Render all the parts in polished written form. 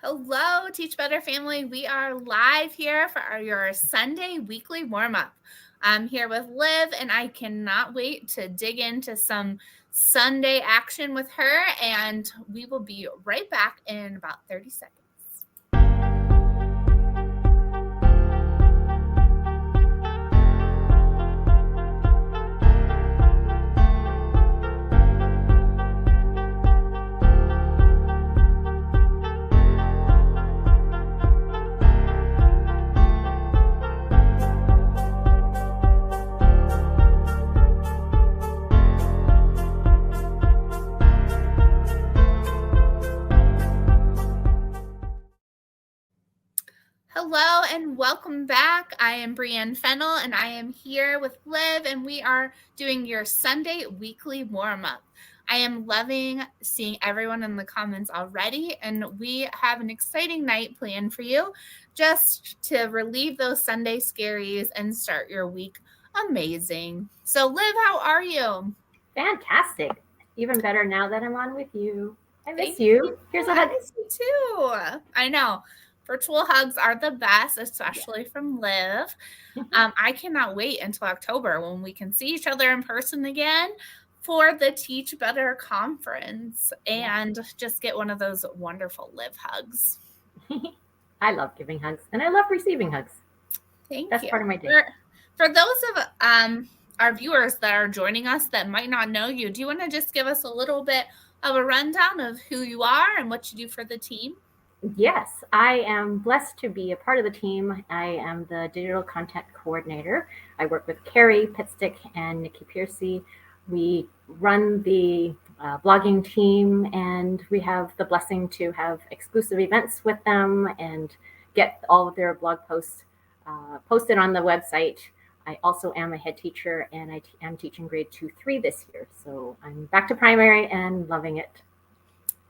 Hello, Teach Better family. We are live here for your Sunday weekly warm-up. I'm here with Liv, and I cannot wait to dig into some Sunday action with her, and we will be right back in about 30 seconds. Hello and welcome back. I am Brienne Fennell and I am here with Liv, and we are doing your Sunday weekly warm-up. I am loving seeing everyone in the comments already, and we have an exciting night planned for you just to relieve those Sunday scaries and start your week amazing. So Liv, how are you? Fantastic. Even better now that I'm on with you. I miss you. Here's a hug. I miss you too. I know. Virtual hugs are the best, especially from Liv. I cannot wait until October when we can see each other in person again for the Teach Better conference and just get one of those wonderful Liv hugs. I love giving hugs and I love receiving hugs. Thank That's you. part of my day. For those of our viewers that are joining us that might not know you, do you want to just give us a little bit of a rundown of who you are and what you do for the team? Yes, I am blessed to be a part of the team. I am the digital content coordinator. I work with Carrie Pitstick and Nikki Piercy. We run the blogging team, and we have the blessing to have exclusive events with them and get all of their blog posts posted on the website. I also am a head teacher, and I am teaching grade 2-3 this year. So I'm back to primary and loving it.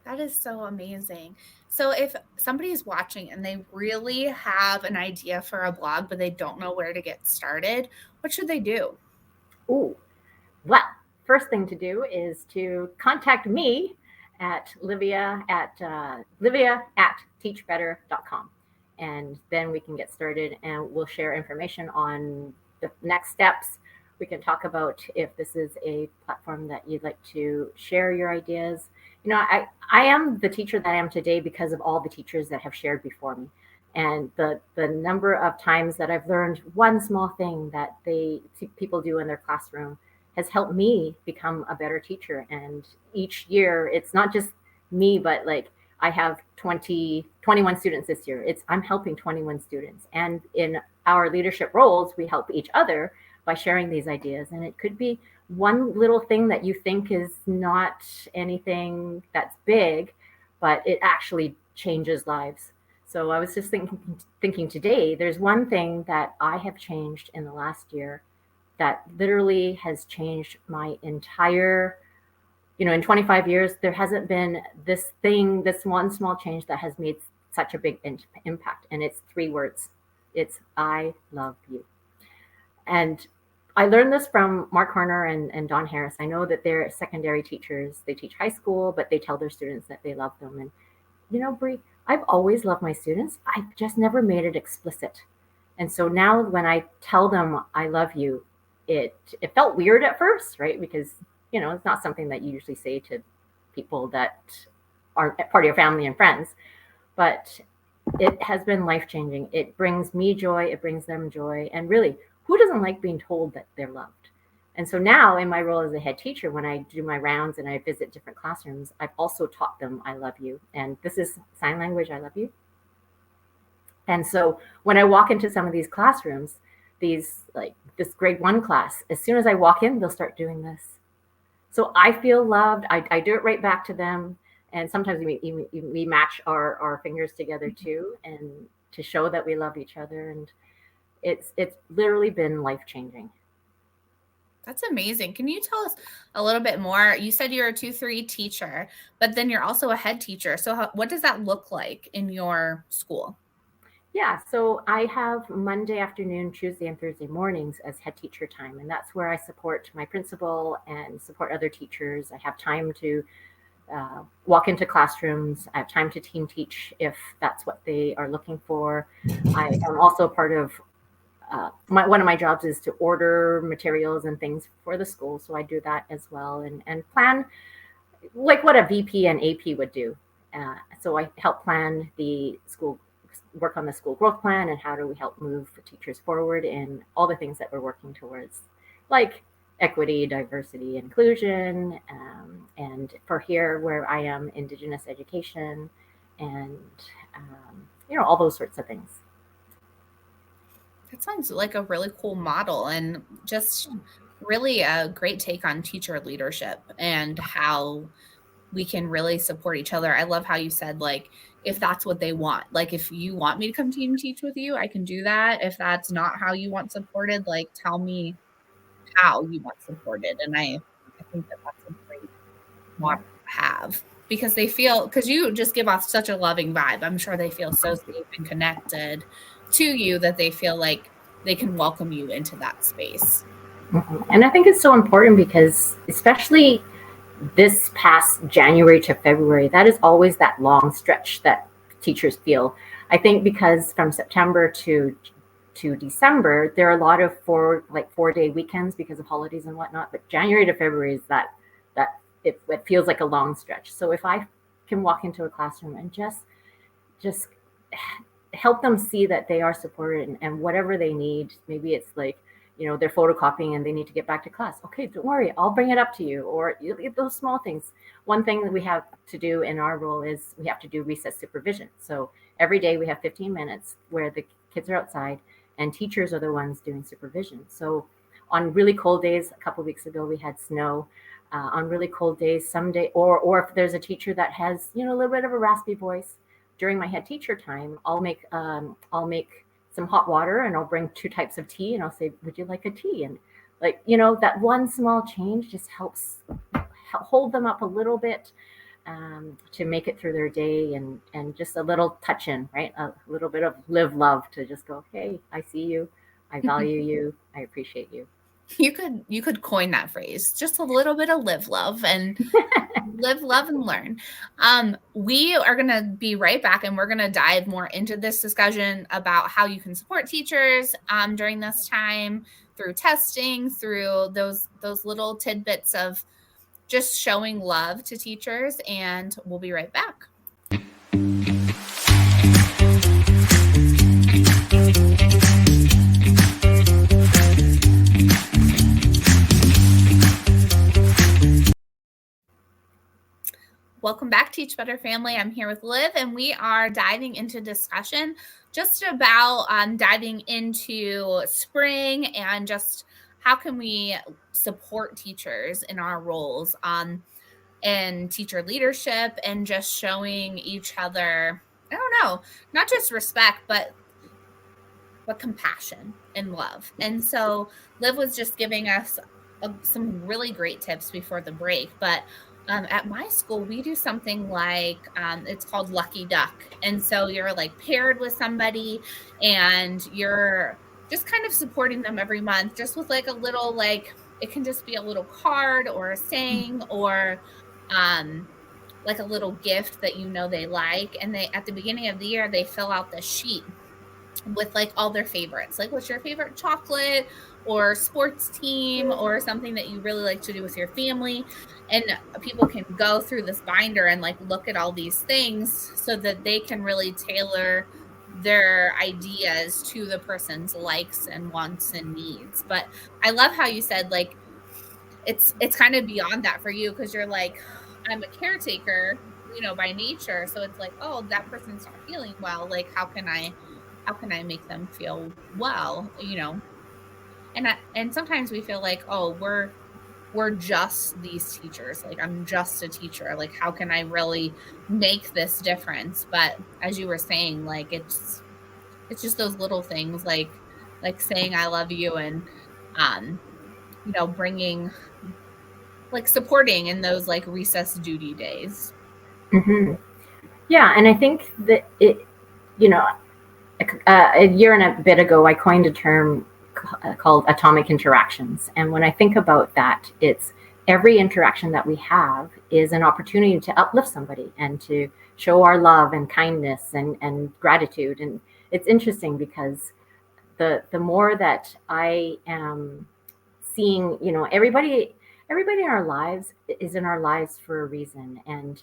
That is so amazing. So if somebody's watching and they really have an idea for a blog, but they don't know where to get started, what should they do? Ooh, well, first thing to do is to contact me at Livia at teachbetter.com. And then we can get started and we'll share information on the next steps. We can talk about if this is a platform that you'd like to share your ideas. You know, I am the teacher that I am today because of all the teachers that have shared before me. And the number of times that I've learned one small thing that people do in their classroom has helped me become a better teacher. And each year, it's not just me, but like I have 21 students this year. I'm helping 21 students. And in our leadership roles, we help each other by sharing these ideas. And it could be one little thing that you think is not anything that's big, but it actually changes lives. So I was just thinking today, there's one thing that I have changed in the last year that literally has changed my entire, in 25 years, there hasn't been this one small change that has made such a big impact. And it's 3 words. It's I love you. And I learned this from Mark Horner and Don Harris. I know that they're secondary teachers. They teach high school, but they tell their students that they love them. And, Brie, I've always loved my students. I've just never made it explicit. And so now when I tell them I love you, it felt weird at first, right? Because, it's not something that you usually say to people that aren't part of your family and friends. But it has been life-changing. It brings me joy. It brings them joy. And really, who doesn't like being told that they're loved? And so now in my role as a head teacher, when I do my rounds and I visit different classrooms, I've also taught them I love you. And this is sign language, I love you. And so when I walk into some of these classrooms, this grade 1 class, as soon as I walk in, they'll start doing this. So I feel loved. I do it right back to them. And sometimes we match our fingers together too, and to show that we love each other. And it's literally been life-changing. That's amazing. Can you tell us a little bit more? You said you're a 2-3 teacher, but then you're also a head teacher. So what does that look like in your school? Yeah, so I have Monday afternoon, Tuesday, and Thursday mornings as head teacher time. And that's where I support my principal and support other teachers. I have time to walk into classrooms. I have time to team teach if that's what they are looking for. I am also part of one of my jobs is to order materials and things for the school, so I do that as well, and plan like what a VP and AP would do. So I help plan the school, work on the school growth plan, and how do we help move teachers forward in all the things that we're working towards, like equity, diversity, inclusion, and for here where I am, Indigenous education, and all those sorts of things. That sounds like a really cool model, and just really a great take on teacher leadership and how we can really support each other. I love how you said, like, if that's what they want, like, if you want me to come team teach with you, I can do that. If that's not how you want supported, like, tell me how you want supported. And I think that that's a great model to have, because you just give off such a loving vibe. I'm sure they feel so safe and connected to you that they feel like they can welcome you into that space. And I think it's so important because, especially this past January to February, that is always that long stretch that teachers feel. I think because from September to December, there are a lot of 4-day weekends because of holidays and whatnot. But January to February is that it feels like a long stretch. So if I can walk into a classroom and just help them see that they are supported, and whatever they need, maybe it's like, they're photocopying and they need to get back to class. Okay, don't worry, I'll bring it up to you. Or those small things. One thing that we have to do in our role is we have to do recess supervision. So every day we have 15 minutes where the kids are outside and teachers are the ones doing supervision. So on really cold days, a couple of weeks ago, we had snow. On really cold days, someday, or if there's a teacher that has, a little bit of a raspy voice, during my head teacher time, I'll make some hot water and I'll bring 2 types of tea and I'll say, would you like a tea? And that one small change just helps hold them up a little bit, to make it through their day, and just a little touch in, right? A little bit of live love to just go, hey, I see you, I value you, I appreciate you. You could coin that phrase, just a little bit of live love and live, love, and learn. We are going to be right back, and we're going to dive more into this discussion about how you can support teachers during this time, through testing, through those little tidbits of just showing love to teachers. And we'll be right back. Welcome back, Teach Better family. I'm here with Liv, and we are diving into discussion just about diving into spring and just how can we support teachers in our roles in teacher leadership, and just showing each other, I don't know, not just respect, but compassion and love. And so Liv was just giving us some really great tips before the break, but at my school, we do something like, it's called Lucky Duck. And so you're like paired with somebody and you're just kind of supporting them every month, just with like a little, like, it can just be a little card or a saying, or like a little gift that they like. And they, at the beginning of the year, they fill out the sheet with like all their favorites, like what's your favorite chocolate or sports team or something that you really like to do with your family. And people can go through this binder and like look at all these things so that they can really tailor their ideas to the person's likes and wants and needs. But I love how you said, like, it's kind of beyond that for you, because you're like, I'm a caretaker, by nature. So it's like, oh, that person's not feeling well. Like, how can I make them feel well, and sometimes we feel like, oh, we're just these teachers. Like, I'm just a teacher. Like, how can I really make this difference? But as you were saying, like, it's just those little things, like saying I love you, and bringing, like, supporting in those like recess duty days. Mm-hmm. Yeah, and I think that a year and a bit ago, I coined a term called atomic interactions. And when I think about that, it's every interaction that we have is an opportunity to uplift somebody and to show our love and kindness and gratitude. And it's interesting because the more that I am seeing, everybody in our lives is in our lives for a reason. And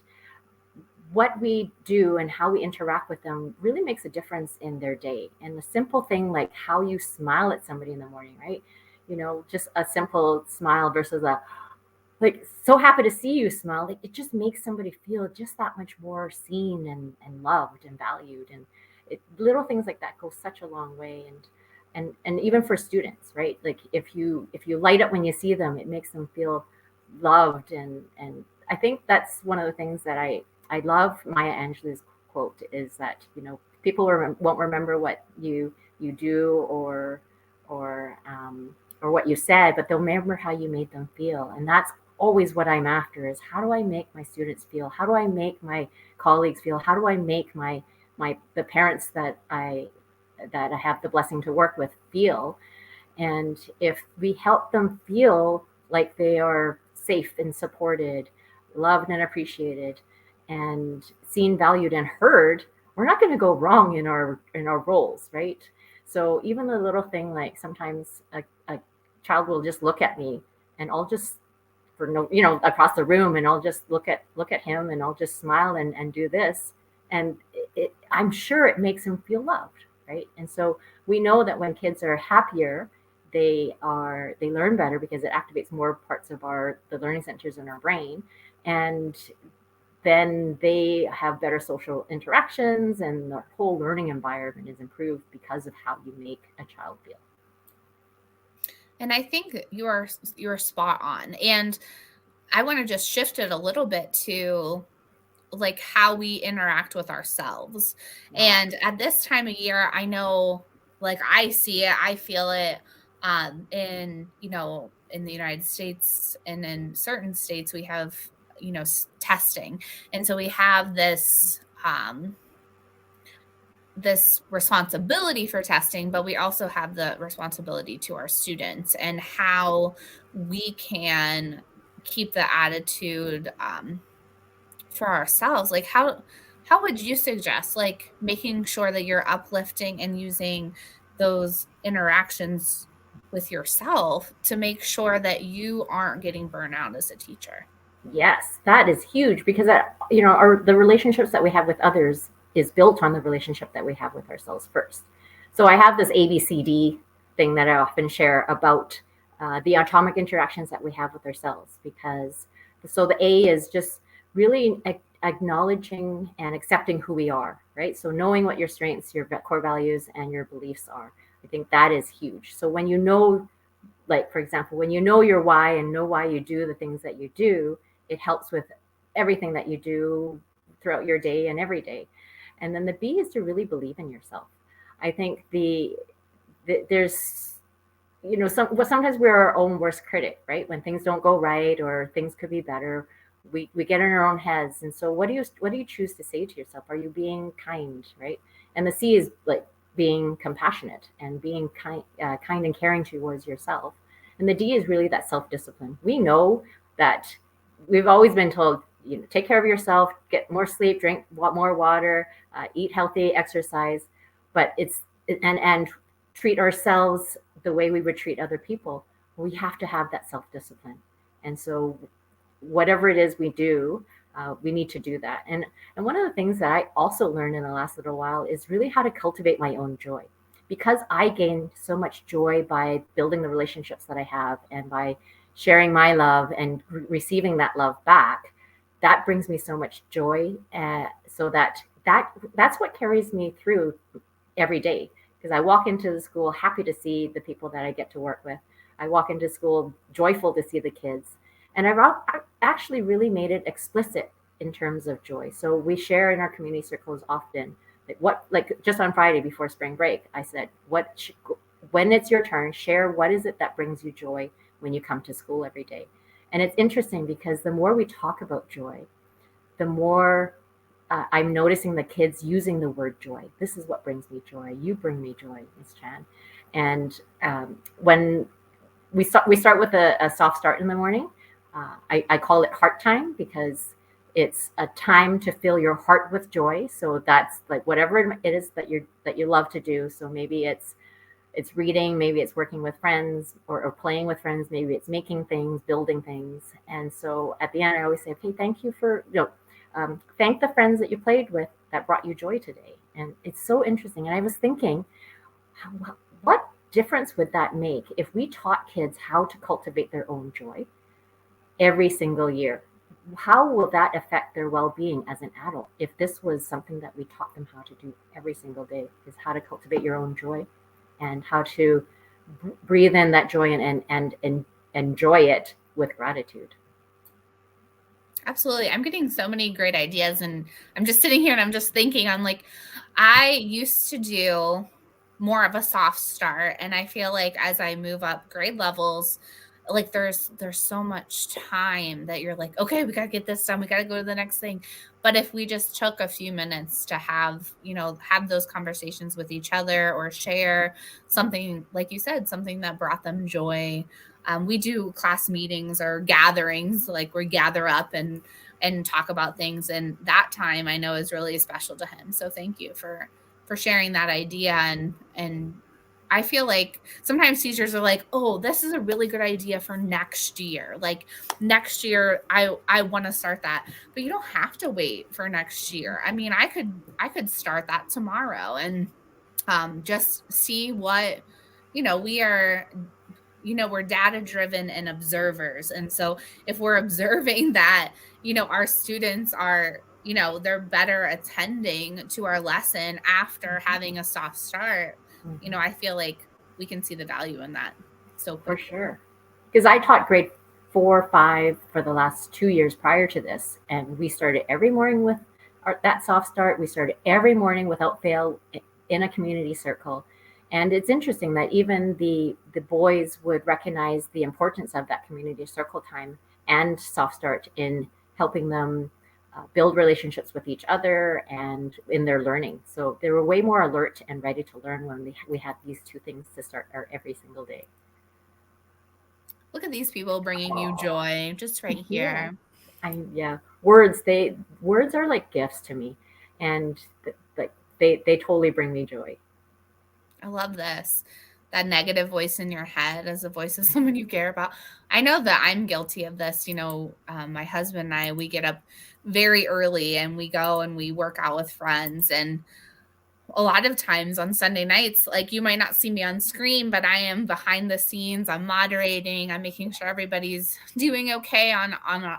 what we do and how we interact with them really makes a difference in their day. And the simple thing like how you smile at somebody in the morning, right? Just a simple smile versus a like so happy to see you smile, like it just makes somebody feel just that much more seen and loved and valued. And little things like that go such a long way. And even for students, right? Like if you light up when you see them, it makes them feel loved. And I think that's one of the things that I love Maya Angelou's quote is that people won't remember what you do or what you said, but they'll remember how you made them feel. And that's always what I'm after is how do I make my students feel? How do I make my colleagues feel? How do I make the parents that I have the blessing to work with feel? And if we help them feel like they are safe and supported, loved and appreciated, and seen, valued, and heard, we're not going to go wrong in our roles, right? So even the little thing like sometimes a child will just look at me and I'll just for no across the room and I'll just look at him and I'll just smile and do this, and I'm sure it makes him feel loved, right? And so we know that when kids are happier, they learn better because it activates more parts of the learning centers in our brain, and then they have better social interactions and the whole learning environment is improved because of how you make a child feel. And I think you're spot on. And I want to just shift it a little bit to like how we interact with ourselves. Yeah. And at this time of year, I know like I see it, I feel it in, in the United States and in certain states we have, testing. And so we have this responsibility for testing, but we also have the responsibility to our students and how we can keep the attitude for ourselves. Like how would you suggest like making sure that you're uplifting and using those interactions with yourself to make sure that you aren't getting burnt out as a teacher? Yes, that is huge because the relationships that we have with others is built on the relationship that we have with ourselves first. So I have this ABCD thing that I often share about the atomic interactions that we have with ourselves, because so the A is just really acknowledging and accepting who we are, right? So knowing what your strengths, your core values, and your beliefs are. I think that is huge. So when like for example, when you know your why and know why you do the things that you do, it helps with everything that you do throughout your day and every day. And then the B is to really believe in yourself. I think there's sometimes we're our own worst critic, right? When things don't go right or things could be better, we get in our own heads. And so what do you choose to say to yourself? Are you being kind, right? And the C is like being compassionate and being kind and caring towards yourself. And the D is really that self-discipline. We know that we've always been told, take care of yourself, get more sleep, drink more water, eat healthy, exercise, but and treat ourselves the way we would treat other people. We have to have that self-discipline. And so whatever it is we do, we need to do that. And one of the things that I also learned in the last little while is really how to cultivate my own joy. Because I gain so much joy by building the relationships that I have and by sharing my love and receiving that love back, that brings me so much joy. So that's what carries me through every day. Because I walk into the school happy to see the people that I get to work with. I walk into school joyful to see the kids. And I've actually really made it explicit in terms of joy. So we share in our community circles often. Like just on Friday before spring break, I said, when it's your turn, share what is it that brings you joy when you come to school every day. And it's interesting because the more we talk about joy, the more I'm noticing the kids using the word joy. This is what brings me joy. You bring me joy, Miss Chan. And when we start with a soft start in the morning, I call it heart time because it's a time to fill your heart with joy. So that's like whatever it is that you love to do. So maybe it's reading, maybe it's working with friends or playing with friends, maybe it's making things, building things. And so at the end, I always say, okay, thank you for, thank the friends that you played with that brought you joy today. And it's so interesting. And I was thinking, what difference would that make if we taught kids how to cultivate their own joy every single year? How will that affect their well-being as an adult if this was something that we taught them how to do every single day, is how to cultivate your own joy and how to breathe in that joy and enjoy it with gratitude. Absolutely. I'm getting so many great ideas, and I'm just sitting here and I'm just thinking, I'm like, I used to do more of a soft start, and I feel like as I move up grade levels, like there's so much time that you're like, okay, we got to get this done. We got to go to the next thing. But if we just took a few minutes to have those conversations with each other or share something, like you said, something that brought them joy. We do class meetings or gatherings, like we gather up and talk about things, and that time I know is really special to him. So thank you for sharing that idea. And I feel like sometimes teachers are like, oh, this is a really good idea for next year. Like next year, I want to start that. But you don't have to wait for next year. I mean, I could start that tomorrow and just see what, we are, we're data driven and observers. And so if we're observing that, our students are, they're better attending to our lesson after having a soft start, Mm-hmm. I feel like we can see the value in that so For quickly. sure. Because I taught grade 4, 5 for the last 2 years prior to this, and we started every morning with that soft start. We started every morning without fail in a community circle. And it's interesting that even the boys would recognize the importance of that community circle time and soft start in helping them build relationships with each other and in their learning. So they were way more alert and ready to learn when we had these two things to start our every single day. Look at these people bringing you joy just right Yeah. here. Yeah. Words are like gifts to me, and like they totally bring me joy. I love this. That negative voice in your head as a voice of someone you care about. I know that I'm guilty of this. My husband and I, we get up very early and we go and we work out with friends. And a lot of times on Sunday nights, like you might not see me on screen, but I am behind the scenes. I'm moderating. I'm making sure everybody's doing okay on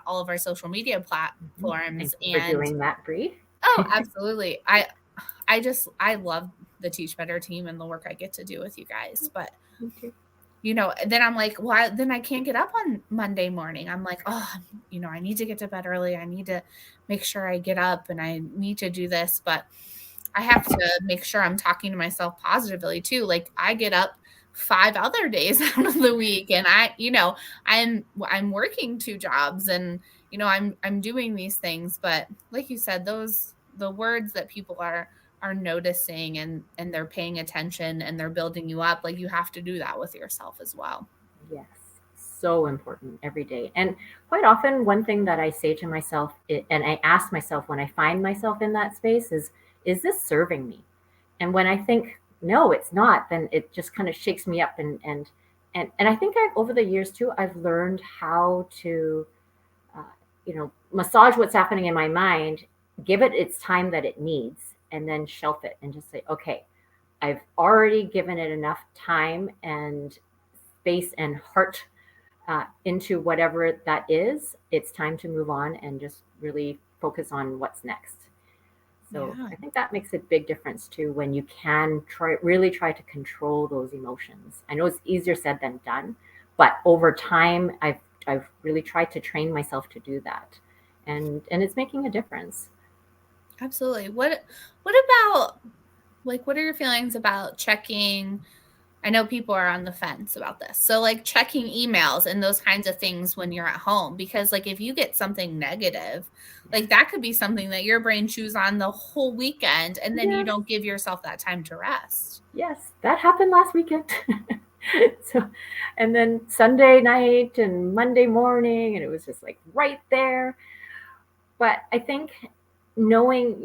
all of our social media Mhm. platforms. Thank you for And doing that, Bree. oh, absolutely. I love the Teach Better team and the work I get to do with you guys. But Me too. then I'm like, well, then I can't get up on Monday morning. I'm like, oh, I need to get to bed early. I need to make sure I get up and I need to do this. But I have to make sure I'm talking to myself positively too. Like I get up 5 other days out of the week and I'm working 2 jobs and I'm doing these things. But like you said, the words that people are noticing and they're paying attention and they're building you up, like you have to do that with yourself as well. Yes, so important every day. And quite often, one thing that I say to myself, and I ask myself when I find myself in that space, is this serving me? And when I think no, it's not, then it just kind of shakes me up. And I think over the years too, I've learned how to, uh, massage what's happening in my mind, give it its time that it needs, and then shelf it and just say, okay, I've already given it enough time and space and heart into whatever that is. It's time to move on and just really focus on what's next. So Yeah. I think that makes a big difference too when you can really try to control those emotions. I know it's easier said than done, but over time I've really tried to train myself to do that. And it's making a difference. Absolutely. What about, like, what are your feelings about checking? I know people are on the fence about this. So like checking emails and those kinds of things when you're at home, because like if you get something negative, like that could be something that your brain chews on the whole weekend and then you Yes, don't give yourself that time to rest. yes, that happened last weekend. So, and then Sunday night and Monday morning, and it was just like right there. But I think knowing,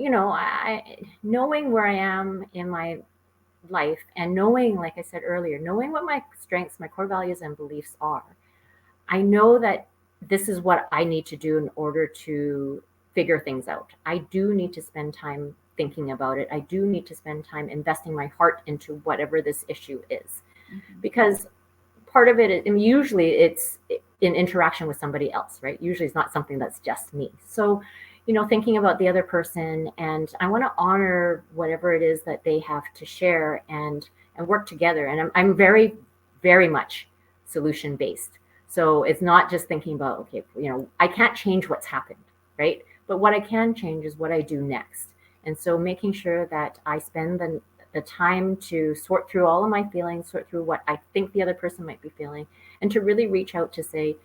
knowing where I am in my life and knowing, like I said earlier, knowing what my strengths, my core values and beliefs are, I know that this is what I need to do in order to figure things out. I do need to spend time thinking about it. I do need to spend time investing my heart into whatever this issue is. Mhm. Because part of it, and usually it's in interaction with somebody else, right? Usually it's not something that's just me. So, thinking about the other person, and I want to honor whatever it is that they have to share and work together. And I'm very, very much solution based. So it's not just thinking about, okay, I can't change what's happened, right? But what I can change is what I do next. And so making sure that I spend the time to sort through all of my feelings, sort through what I think the other person might be feeling, and to really reach out to say,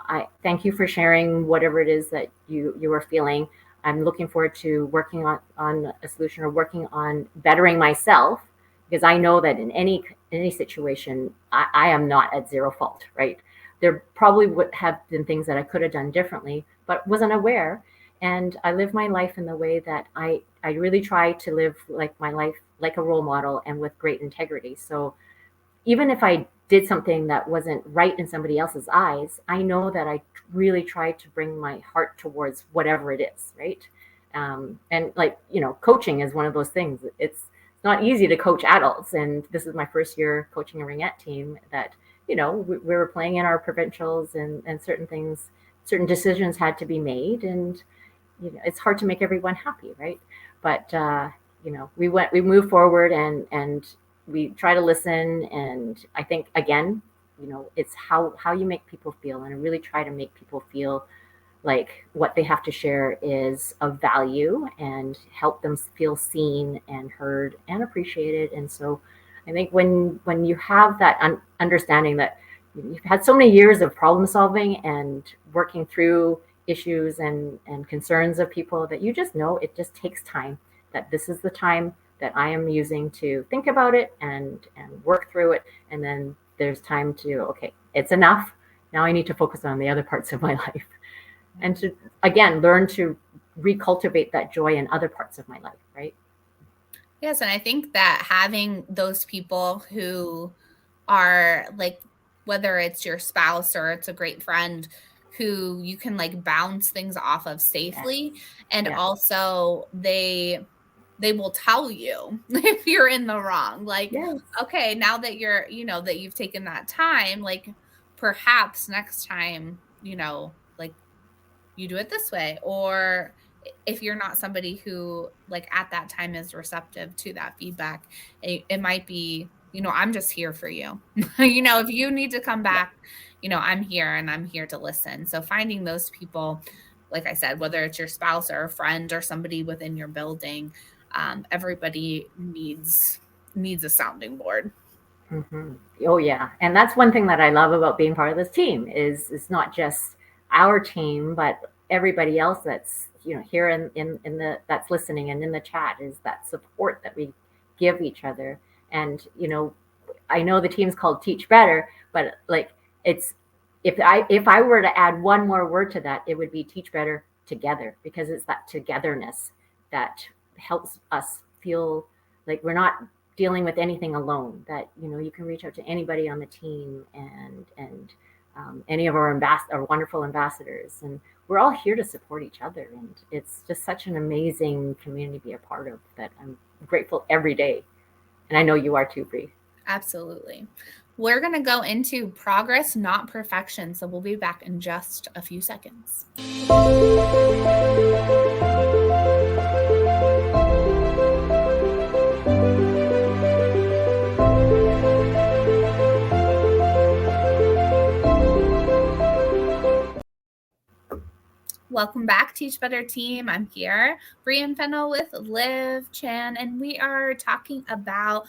I thank you for sharing whatever it is that you are feeling. I'm looking forward to working on a solution or working on bettering myself, because I know that in any situation, I am not at zero fault, right? There probably would have been things that I could have done differently, but wasn't aware. And I live my life in the way that I really try to live like my life like a role model and with great integrity. So even if I did something that wasn't right in somebody else's eyes, I know that I really tried to bring my heart towards whatever it is, right? And like, coaching is one of those things. It's not easy to coach adults. And this is my first year coaching a ringette team that, we were playing in our provincials and certain things, certain decisions had to be made. And, it's hard to make everyone happy, right? But, we moved forward and we try to listen. And I think, again, it's how you make people feel, and I really try to make people feel like what they have to share is of value and help them feel seen and heard and appreciated. And so I think when you have that understanding that you've had so many years of problem solving and working through issues and concerns of people, that you just know it just takes time, that this is the time that I am using to think about it and work through it. And then there's time to, okay, it's enough. Now I need to focus on the other parts of my life, and to, again, learn to recultivate that joy in other parts of my life, right? Yes, and I think that having those people who are like, whether it's your spouse or it's a great friend who you can like bounce things off of Yes. safely, and Yes. also they will tell you if you're in the wrong. Like, Yes. okay, now that you're, that you've taken that time, like perhaps next time, like you do it this way. Or if you're not somebody who like at that time is receptive to that feedback, it might be, I'm just here for you. If you need to come Yeah. back, I'm here and I'm here to listen. So finding those people, like I said, whether it's your spouse or a friend or somebody within your building, everybody needs a sounding board. Hmm. Oh yeah, and that's one thing that I love about being part of this team is it's not just our team, but everybody else that's here in the that's listening and in the chat, is that support that we give each other. And I know the team's called Teach Better, but like it's if I were to add one more word to that, it would be Teach Better together, because it's that togetherness that helps us feel like we're not dealing with anything alone, that you can reach out to anybody on the team, and any of our wonderful ambassadors, and we're all here to support each other. And it's just such an amazing community to be a part of, that I'm grateful every day. And I know you are too, Bree. Absolutely. We're going to go into progress, not perfection. So we'll be back in just a few seconds. Welcome back, Teach Better team. I'm here, Bree and Fennell with Liv Chan, and we are talking about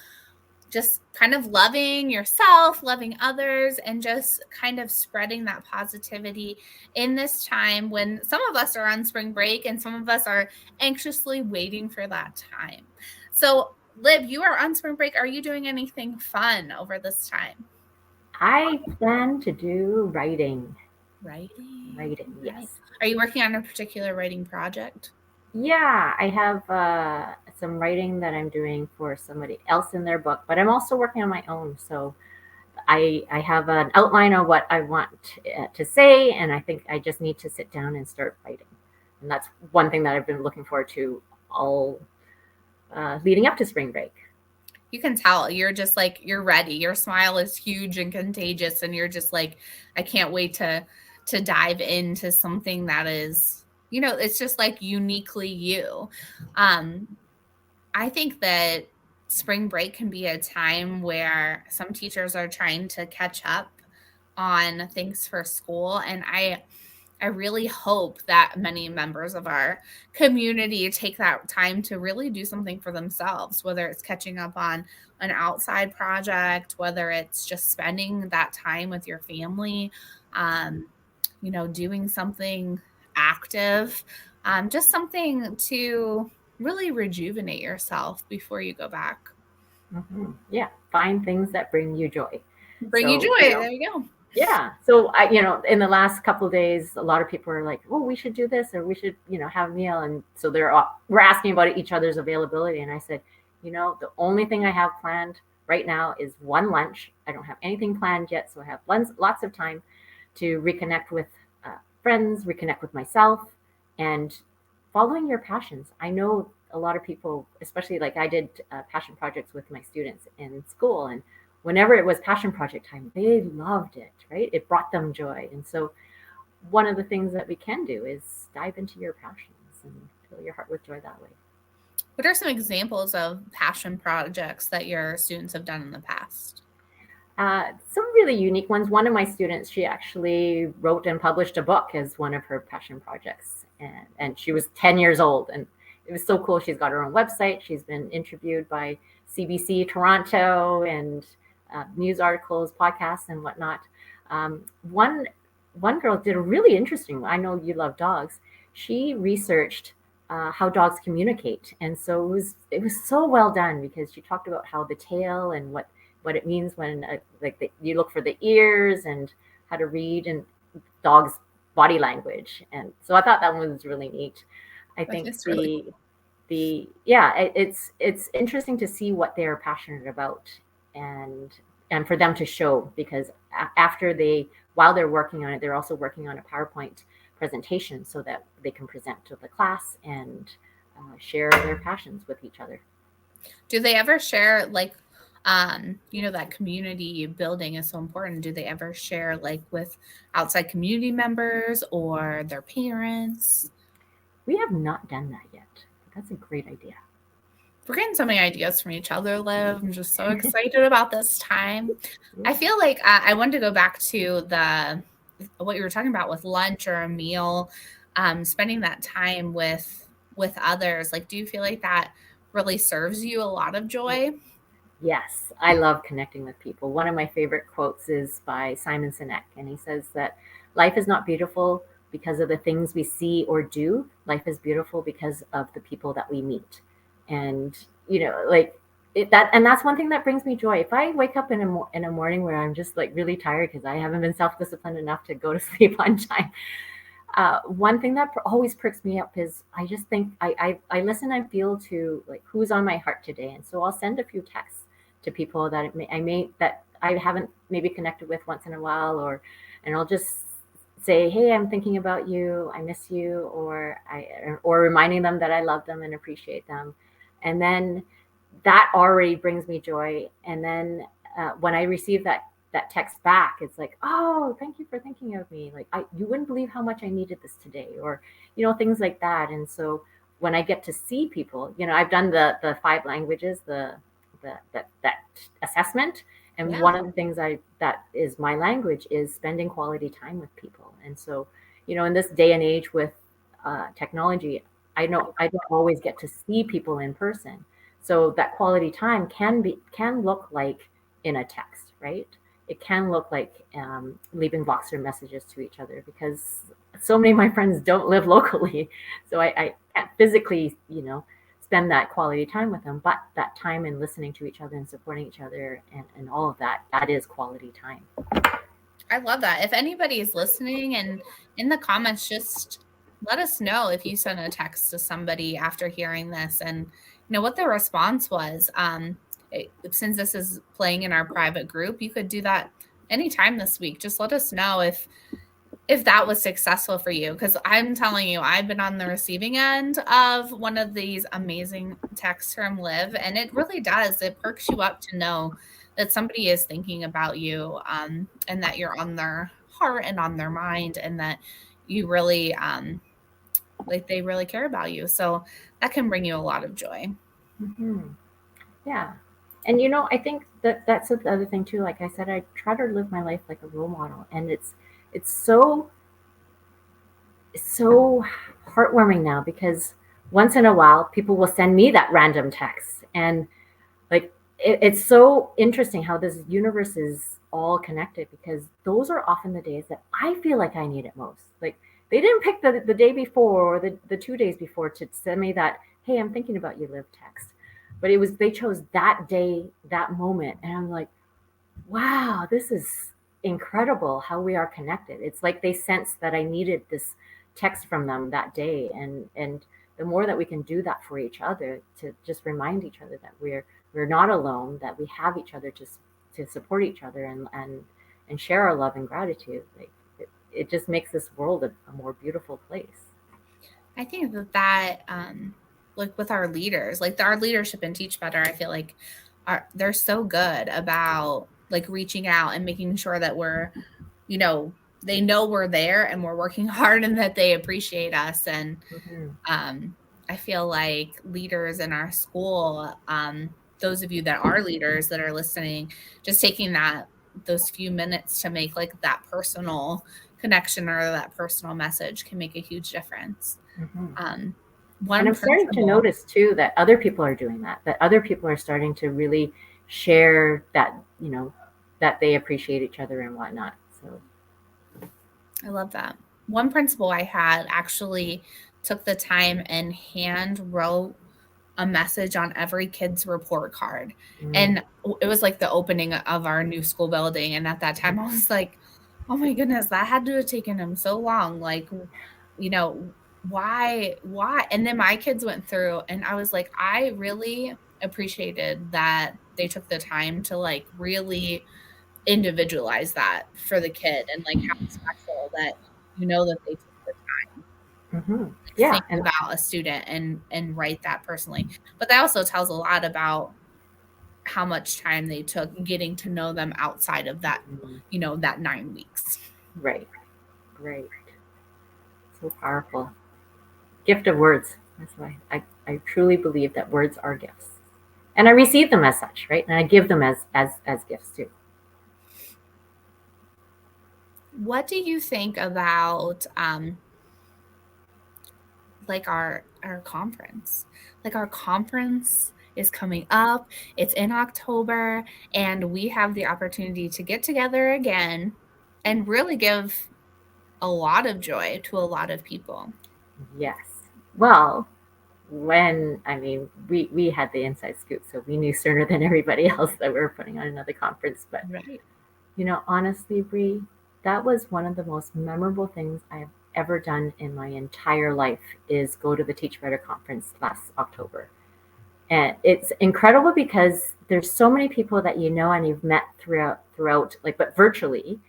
just kind of loving yourself, loving others, and just kind of spreading that positivity in this time when some of us are on spring break and some of us are anxiously waiting for that time. So, Liv, you are on spring break. Are you doing anything fun over this time? I plan to do writing. Writing. Writing, Nice. yes. Are you working on a particular writing project? Yeah, I have some writing that I'm doing for somebody else in their book, but I'm also working on my own. So I have an outline of what I want to say, and I think I just need to sit down and start writing. And that's one thing that I've been looking forward to all leading up to spring break. You can tell you're just like you're ready. Your smile is huge and contagious, and you're just like, I can't wait to dive into something that is, it's just like uniquely you. Um, I think that spring break can be a time where some teachers are trying to catch up on things for school, and I really hope that many members of our community take that time to really do something for themselves, whether it's catching up on an outside project, whether it's just spending that time with your family, um, doing something active, just something to really rejuvenate yourself before you go back. Yeah, find things that bring you joy. Bring you So, joy. There you go. yeah. So in the last couple of days, a lot of people are like, "Oh, we should do this, or we should, have a meal." And so we're asking about each other's availability. And I said, the only thing I have planned right now is one lunch. I don't have anything planned yet, so I have lots of time to reconnect with friends, reconnect with myself, and following your passions. I know a lot of people, especially like I did passion projects with my students in school, and whenever it was passion project time, they loved it, right? It brought them joy. And so one of the things that we can do is dive into your passions and fill your heart with joy that way. What are some examples of passion projects that your students have done in the past? Some really unique ones. One of my students, she actually wrote and published a book as one of her passion projects. And she was 10 years old. And it was so cool. She's got her own website. She's been interviewed by CBC Toronto and news articles, podcasts, and whatnot. Um, one, one girl did a really interesting one. I know you love dogs. She researched how dogs communicate. And so it was so well done because she talked about how the tail and what it means when you look for the ears and how to read and dogs body language. And so I thought that one was really neat. I think That's really cool. it's interesting to see what they're passionate about, and for them to show, because after while they're working on it, they're also working on a PowerPoint presentation so that they can present to the class and share their passions with each other. Do they ever share that community building is so important. Do they ever share like with outside community members or their parents? We have not done that yet. That's a great idea. We're getting so many ideas from each other, Liv. I'm just so excited about this time. I feel like I wanted to go back to what you were talking about with lunch or a meal, spending that time with others. Like, do you feel like that really serves you a lot of joy? Yes, I love connecting with people. One of my favorite quotes is by Simon Sinek, and he says that life is not beautiful because of the things we see or do. Life is beautiful because of the people that we meet. And like and that's one thing that brings me joy. If I wake up in a morning where I'm just like really tired because I haven't been self-disciplined enough to go to sleep on time, one thing that always perks me up is I just think I listen and feel to like who's on my heart today, and so I'll send a few texts to people that that I haven't maybe connected with once in a while, and I'll just say, hey, I'm thinking about you, I miss you, or reminding them that I love them and appreciate them, and then that already brings me joy. And then when I receive that text back, it's like, oh, thank you for thinking of me. Like you wouldn't believe how much I needed this today, or things like that. And so when I get to see people, I've done the 5 languages, that assessment, and Yeah. one of the things that is my language is spending quality time with people. And so in this day and age with technology, I know I don't always get to see people in person, so that quality time can look like in a text, right? It can look like leaving Voxer messages to each other, because so many of my friends don't live locally, so I can't physically spend that quality time with them, but that time in listening to each other and supporting each other and all of that, that is quality time. I love that. If anybody is listening and in the comments, just let us know if you sent a text to somebody after hearing this and what the response was. Since this is playing in our private group, you could do that anytime this week. Just let us know if that was successful for you, because I'm telling you, I've been on the receiving end of one of these amazing texts from Liv, and it really does. It perks you up to know that somebody is thinking about you, and that you're on their heart and on their mind, and that you really they really care about you. So that can bring you a lot of joy. Mm-hmm. Yeah. And I think that's the other thing too. Like I said, I try to live my life like a role model, and it's so heartwarming now, because once in a while people will send me that random text, and like it's so interesting how this universe is all connected, because those are often the days that I feel like I need it most. Like they didn't pick the day before or the 2 days before to send me that, hey, I'm thinking about you, Liv, text. But they chose that day, that moment. And I'm like, wow, this is incredible how we are connected. It's like they sensed that I needed this text from them that day. And the more that we can do that for each other, to just remind each other that we're not alone, that we have each other to support each other and share our love and gratitude. Like it just makes this world a more beautiful place. I think that like with our leaders, like our leadership in Teach Better, I feel like they're so good about like reaching out and making sure that we're, they know we're there and we're working hard and that they appreciate us. And I feel like leaders in our school, those of you that are leaders that are listening, just taking those few minutes to make like that personal connection or that personal message can make a huge difference. And I'm starting to notice too that other people are doing that other people are starting to really share that, that they appreciate each other and whatnot. So I love that. One principal I had actually took the time and hand wrote a message on every kid's report card. And it was like the opening of our new school building. And at that time I was like, oh my goodness, that had to have taken him so long. Like, why? And then my kids went through and I was like, I really appreciated that they took the time to like really individualize that for the kid, and like how special that that they took the time yeah, think about a student and write that personally. But that also tells a lot about how much time they took getting to know them outside of that that 9 weeks. Right. So powerful. Gift of words. That's why I truly believe that words are gifts, and I receive them as such, right? And I give them as gifts too. What do you think about like our conference? Like our conference is coming up. It's in October, and we have the opportunity to get together again and really give a lot of joy to a lot of people. Yes. Well, we had the inside scoop, so we knew sooner than everybody else that we were putting on another conference. But right. Honestly, Bree, that was one of the most memorable things I have ever done in my entire life, is go to the Teach Better conference last October. And it's incredible because there's so many people that and you've met throughout, like, but virtually,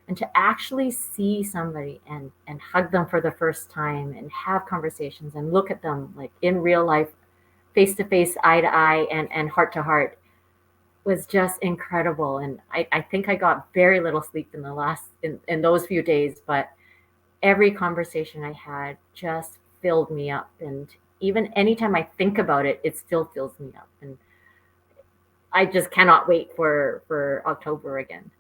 and to actually see somebody and hug them for the first time and have conversations and look at them like in real life, face to face, eye to eye, and heart to heart was just incredible. And I think I got very little sleep in those few days, but every conversation I had just filled me up. And even anytime I think about it, it still fills me up. And I just cannot wait for October again.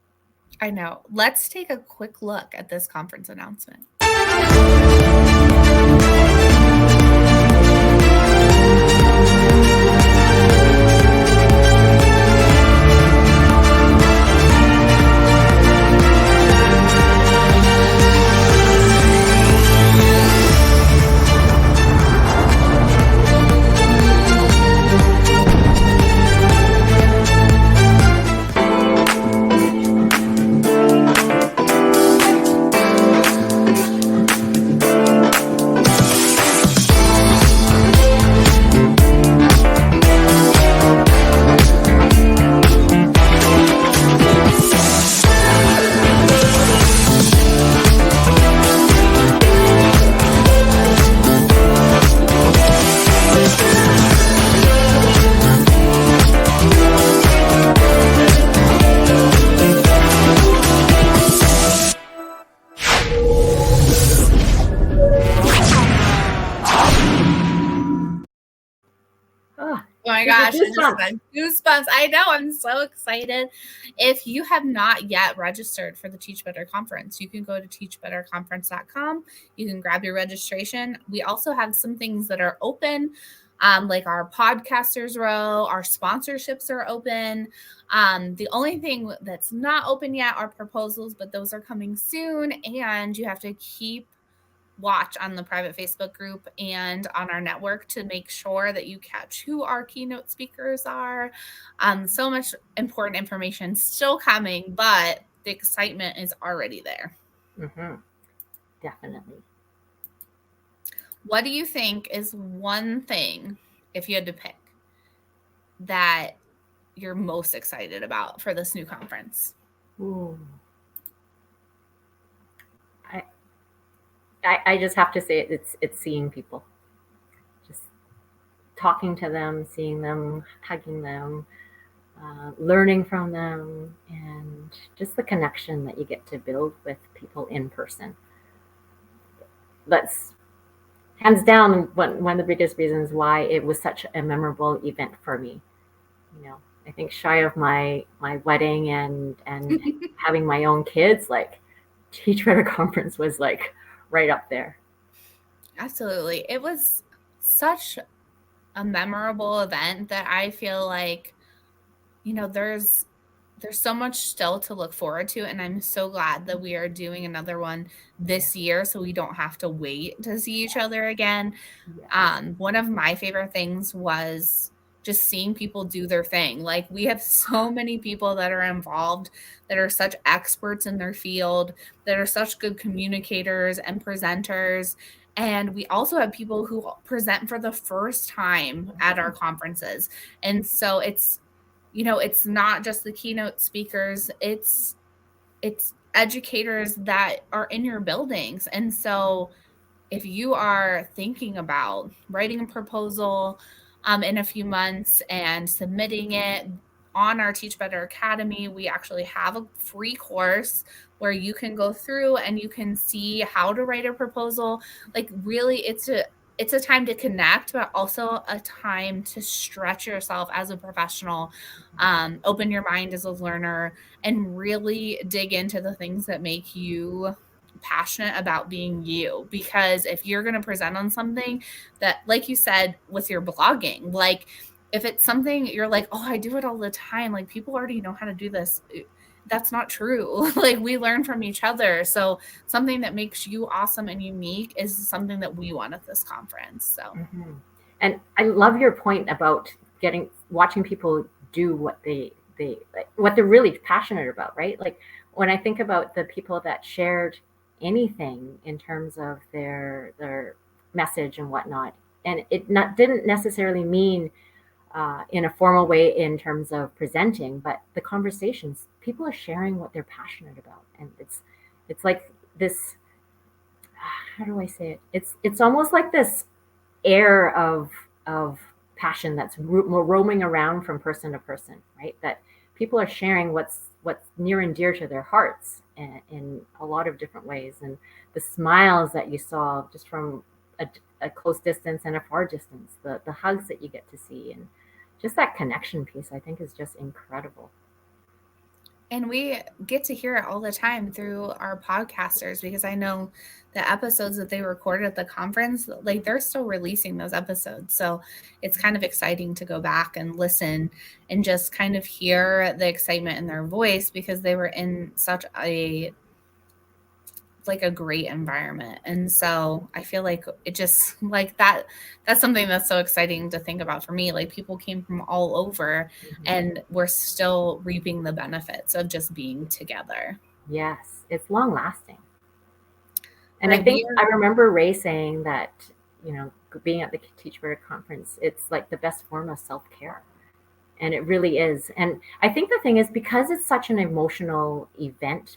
I know. Let's take a quick look at this conference announcement. Oh my Gives me gosh, I just goosebumps. got goosebumps. I know, I'm so excited. If you have not yet registered for the Teach Better Conference, you can go to teachbetterconference.com. You can grab your registration. We also have some things that are open, like our podcasters row, our sponsorships are open. The only thing that's not open yet are proposals, but those are coming soon, and you have to keep watch on the private Facebook group and on our network to make sure that you catch who our keynote speakers are. So much important information still coming, but the excitement is already there. Mm-hmm. Definitely. What do you think is one thing, if you had to pick, that you're most excited about for this new conference? Ooh. I just have to say it's seeing people, just talking to them, seeing them, hugging them, learning from them, and just the connection that you get to build with people in person. That's hands down one of the biggest reasons why it was such a memorable event for me. I think shy of my wedding and having my own kids, like Teach Better Conference was like right up there. Absolutely. It was such a memorable event that I feel like, there's so much still to look forward to, and I'm so glad that we are doing another one this year so we don't have to wait to see each other again. One of my favorite things was just seeing people do their thing. Like, we have so many people that are involved that are such experts in their field, that are such good communicators and presenters. And we also have people who present for the first time at our conferences. And so it's not just the keynote speakers, it's educators that are in your buildings. And so if you are thinking about writing a proposal in a few months and submitting it on our Teach Better Academy, we actually have a free course where you can go through and you can see how to write a proposal. Like, really, it's a time to connect, but also a time to stretch yourself as a professional, open your mind as a learner, and really dig into the things that make you passionate about being you. Because if you're going to present on something that, like you said, with your blogging, like if it's something you're like, oh, I do it all the time, like people already know how to do this, that's not true. Like, we learn from each other. So something that makes you awesome and unique is something that we want at this conference. So Mm-hmm. And I love your point about watching people do what what they're really passionate about, right? Like, when I think about the people that shared anything in terms of their message and whatnot, and didn't necessarily mean in a formal way in terms of presenting, but the conversations, people are sharing what they're passionate about, and it's like this. How do I say it? It's almost like this air of passion that's roaming around from person to person, right? That people are sharing what's near and dear to their hearts in a lot of different ways, and the smiles that you saw just from a close distance and a far distance, the hugs that you get to see, and just that connection piece, I think, is just incredible. And we get to hear it all the time through our podcasters, because I know the episodes that they recorded at the conference, like they're still releasing those episodes. So it's kind of exciting to go back and listen and just kind of hear the excitement in their voice, because they were in such a great environment. And so I feel like it just like that's something that's so exciting to think about for me. Like, people came from all over, Mm-hmm. and we're still reaping the benefits of just being together. Yes, it's long lasting. And I But think I remember Ray saying that, being at the Teach Better conference, it's like the best form of self care. And it really is. And I think the thing is, because it's such an emotional event,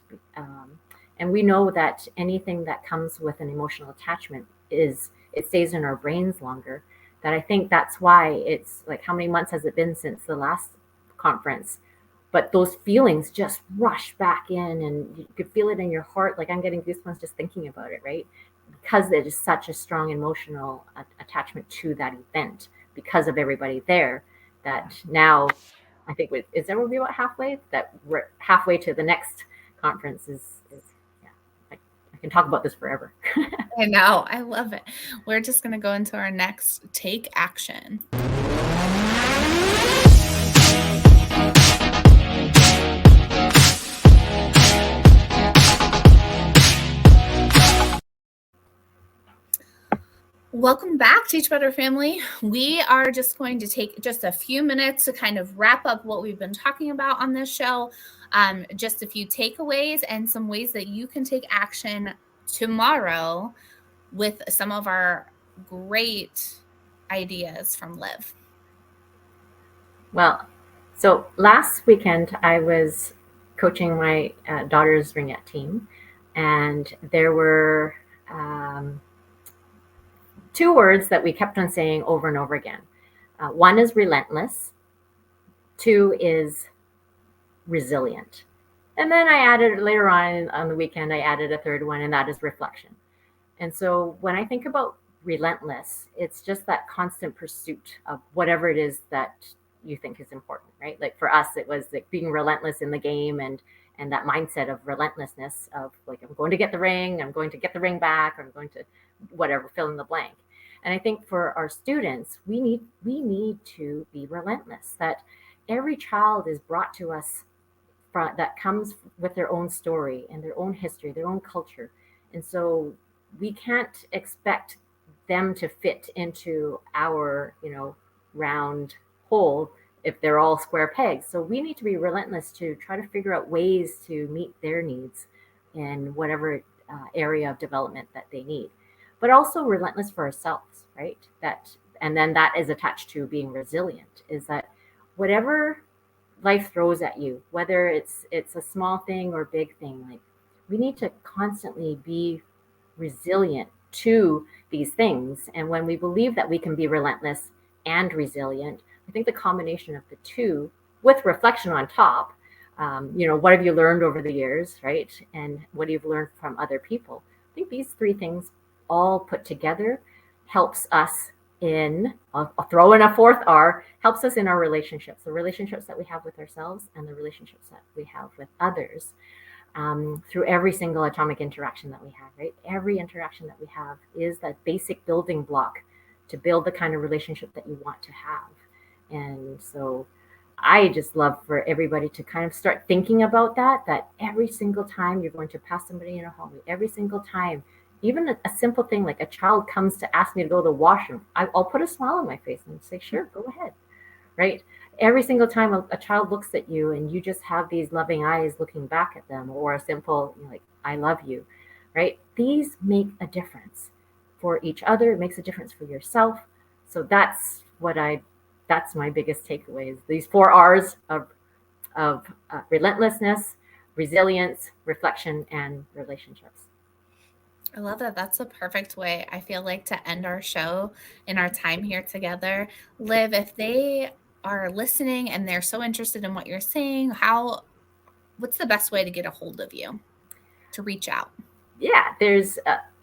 and we know that anything that comes with an emotional attachment it stays in our brains longer. That I think that's why it's like, how many months has it been since the last conference? But those feelings just rush back in, and you could feel it in your heart. Like, I'm getting goosebumps just thinking about it, right? Because there's such a strong emotional attachment to that event because of everybody there. that now I think is there will be about halfway that we're halfway to the next conference is yeah, I can talk about this forever. I know. I love it. We're just going to go into our next take action. Welcome back, Teach Better family. We are just going to take just a few minutes to kind of wrap up what we've been talking about on this show. Just a few takeaways and some ways that you can take action tomorrow with some of our great ideas from Liv. Well, so last weekend I was coaching my daughter's ringette team, and there were two words that we kept on saying over and over again. One is relentless, two is resilient. And then I added later on the weekend, I added a third one, and that is reflection. And so when I think about relentless, it's just that constant pursuit of whatever it is that you think is important, right? Like for us, it was like being relentless in the game and that mindset of relentlessness of like, I'm going to get the ring, I'm going to get the ring back, or I'm going to whatever, fill in the blank. And I think for our students, we need to be relentless, that every child is brought to us that comes with their own story and their own history, their own culture. And so we can't expect them to fit into our, round hole if they're all square pegs. So we need to be relentless to try to figure out ways to meet their needs in whatever area of development that they need, but also relentless for ourselves, right? And then that is attached to being resilient, is that whatever life throws at you, whether it's a small thing or big thing, like we need to constantly be resilient to these things. And when we believe that we can be relentless and resilient, I think the combination of the two with reflection on top, what have you learned over the years, right? And what you've learned from other people. I think these three things all put together helps us in, I'll throw in a fourth R, helps us in our relationships, the relationships that we have with ourselves and the relationships that we have with others, through every single atomic interaction that we have, right? Every interaction that we have is that basic building block to build the kind of relationship that you want to have. And so I just love for everybody to kind of start thinking about that every single time you're going to pass somebody in a hallway, every single time, even a simple thing like a child comes to ask me to go to the washroom, I'll put a smile on my face and say, sure, go ahead, right? Every single time a child looks at you and you just have these loving eyes looking back at them, or a simple, like, I love you, right? These make a difference for each other. It makes a difference for yourself. So that's my biggest takeaway is these 4 R's of relentlessness, resilience, reflection, and relationships. I love that. That's a perfect way, I feel like, to end our show in our time here together. Liv, if they are listening and they're so interested in what you're saying, what's the best way to get a hold of you, to reach out? Yeah,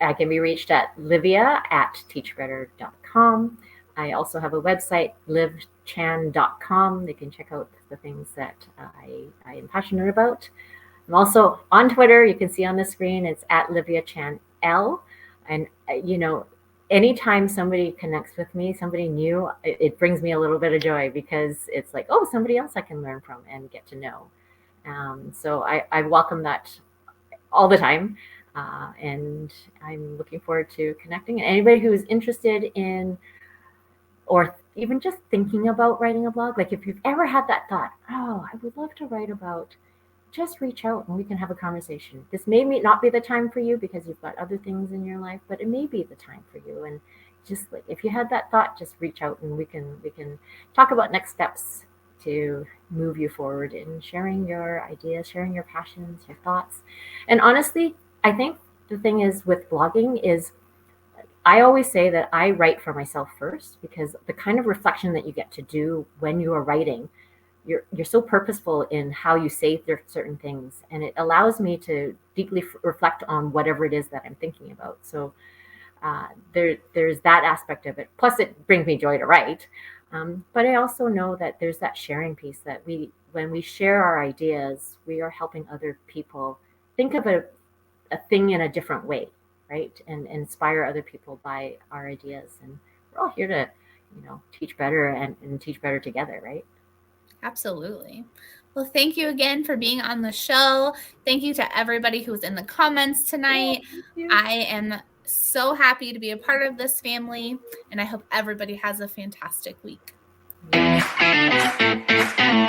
I can be reached at livia@teachbetter.com. I also have a website, livchan.com. They can check out the things that I am passionate about. I'm also on Twitter. You can see on the screen, it's at LiviaChanL. And, anytime somebody connects with me, somebody new, it brings me a little bit of joy because it's like, oh, somebody else I can learn from and get to know. So I welcome that all the time. And I'm looking forward to connecting. And anybody who is interested in, or even just thinking about writing a blog, like if you've ever had that thought, oh, I would love to write about, just reach out and we can have a conversation. This may not be the time for you because you've got other things in your life, but it may be the time for you. And just like, if you had that thought, just reach out and we can talk about next steps to move you forward in sharing your ideas, sharing your passions, your thoughts. And honestly, I think the thing is with blogging is I always say that I write for myself first, because the kind of reflection that you get to do when you are writing, you're so purposeful in how you say certain things, and it allows me to deeply reflect on whatever it is that I'm thinking about. So there's that aspect of it. Plus, it brings me joy to write. But I also know that there's that sharing piece that when we share our ideas, we are helping other people think of a thing in a different way, right? And inspire other people by our ideas. And we're all here to, teach better and teach better together, right? Absolutely. Well, thank you again for being on the show. Thank you to everybody who was in the comments tonight. Yeah, I am so happy to be a part of this family, and I hope everybody has a fantastic week. thank you.